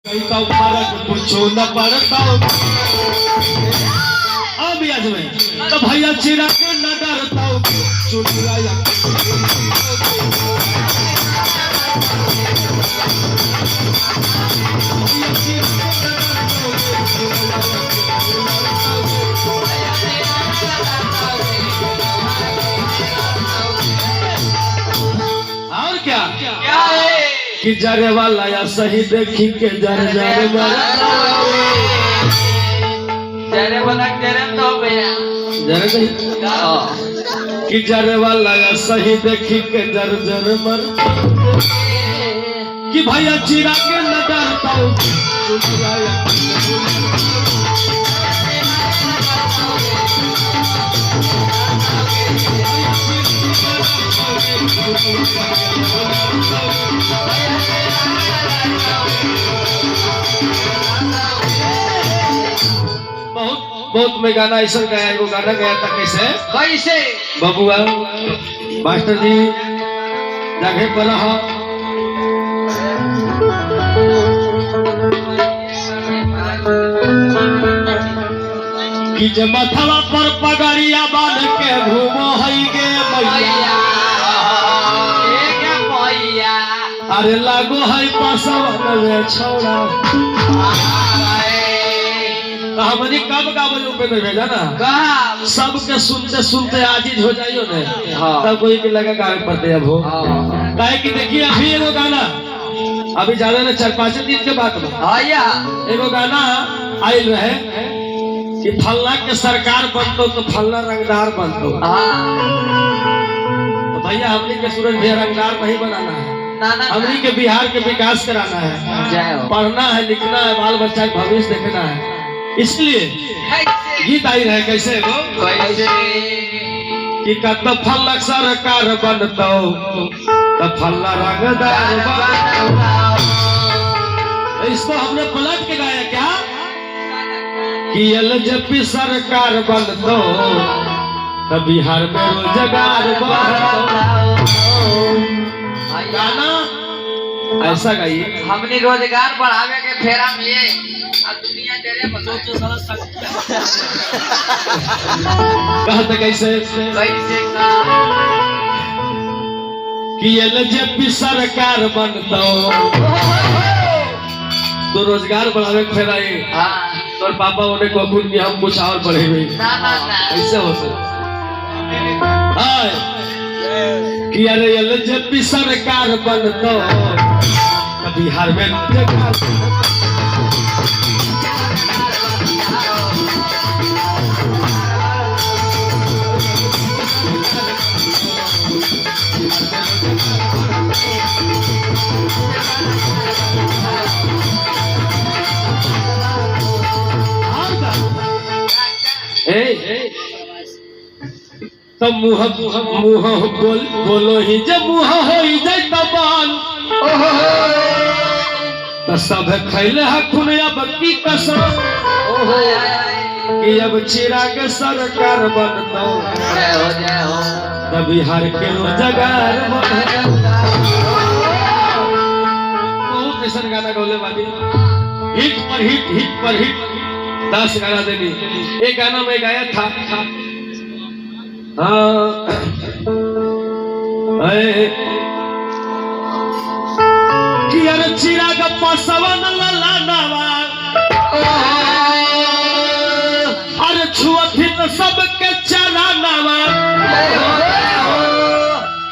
तो फर्क पूछो न पड़ता अब आज में तो भैया चिराग न डरता चुटुराया और क्या क्या है कि जरे वाला या सही देखी के जर जर जरे वाला जरे तो भैया जरे नहीं कि जरे वाला या सही देखी के जर जर मर कि भैया चिराग न डरता बहुत में गाना ऐसा गाया वो गाना गया था कैसे कैसे बबुआ मास्टर जी जगह पर रहा कि जब मथवा पर पगड़िया बांध के घूमो है गे मैया अरे लागो है पासवन में छौड़ा हमनी कब गावल पे में भेजा ना सबके सुनते सुनते आजीज हो जाइयो ने तब कोई के लगा गावे पड़ते अब हो काहे कि देखिए अभी एगो गाना अभी ज्यादा ना 4-5 दिन के बाद में एगो गाना आइल रहे कि फल्ला के सरकार बनतो तो फल्ला रंगदार बनतो तो भैया हमनी के सूरज भैया रंगदार नहीं बनाना है हमनी के बिहार के विकास कराना है पढ़ना है लिखना है बाल बच्चा का भविष्य देखना है इसलिए गीत आई रहे कैसे वो कि कत फल सरकार बनतो तो फल्ला रंगदार इसको हमने पलट के गाया क्या कि एलजेपी सरकार बनतो तो बिहार में रोजगार गाना ऐसा गाइए हमने रोजगार बढ़ावे के फेरा लिए दुनिया तेरे कहते कैसे कि एलजेपी सरकार बनतो तो रोजगार बढ़ावे के फेरा तो पापा उन्हें कहूँ कि हम कुछ और पढ़ेंगे ऐसे हो सकता कि अरे एलजेपी सरकार बनतो बिहार में तो मुँह बोलो ही जब मुँह हो जाए तबान तो सब खैले हखुन अब की कसम कि अब चिराग सरकार बनतो तो बिहार के रोजगार बहुत ऐसा गाना गौले वाली हिट पर हिट 10 गाना देनी एक गाना में गाया था कि अरे चिराग पासवन ललानावा अरे छुअथिन सबके चलानावा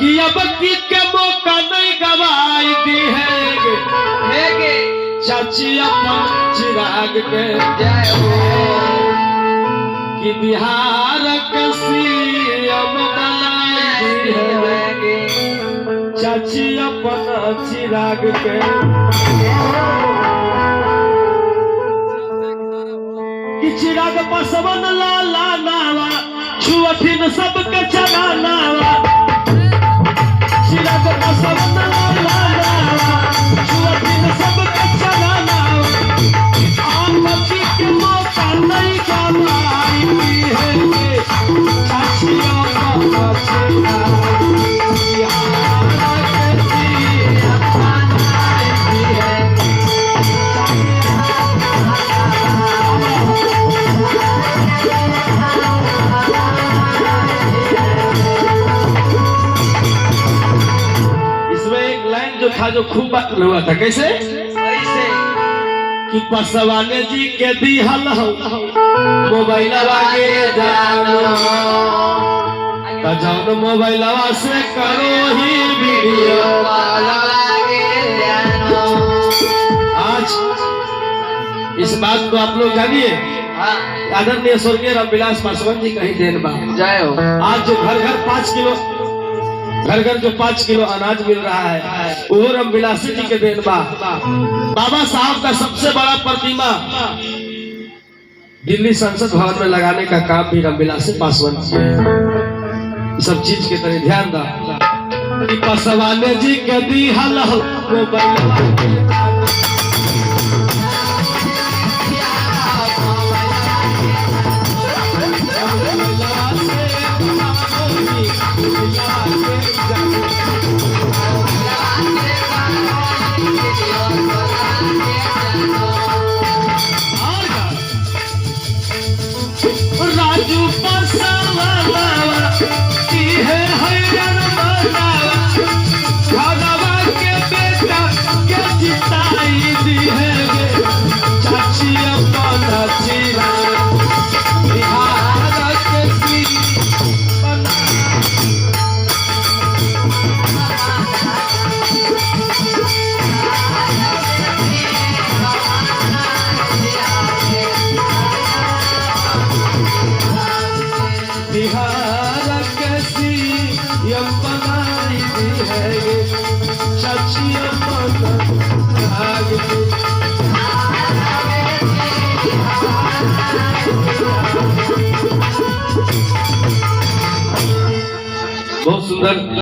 कि अब की के मौका नहीं गवाई दी है चाची अपन चिराग के कि बिहार के सीएम बनाई है चाची अपन चिराग के कि चिराग पासवन लाला नावा छुअथिन सबके चलानावा चिराग पासवन लाला नावा छुअथिन सबके चलानावा आम की के मौका नहीं गवाई है चाची अपन चिराग बिहार के सीएम बनाई है जो खूब बात हुआ था कैसे कैसे कि पसवाने जी के दिहल हो मोबाइल के जानो तो जौन मोबाइलवा से करो ही वीडियो आज इस बात को आप लोग जानिए आदरणीय स्वर्गीय रामविलास पासवान जी कहीं देन बा जय हो। आज जो घर घर जो 5 किलो अनाज मिल रहा है वो रामविलासी जी के देन बा। बाबा साहब का सबसे बड़ा प्रतिमा दिल्ली संसद भवन में लगाने का काम भी रामविलासी पासवान जी है। सब चीज के तरह ध्यान दा कि पासवान जी के दिहल हो मोबाइल राजू है हैरान भगवा के बेटा के जिताई दी है चाची अपना चीरा बिहार के बिहार कैसी बनाई दी है चाची बहुत सुंदर।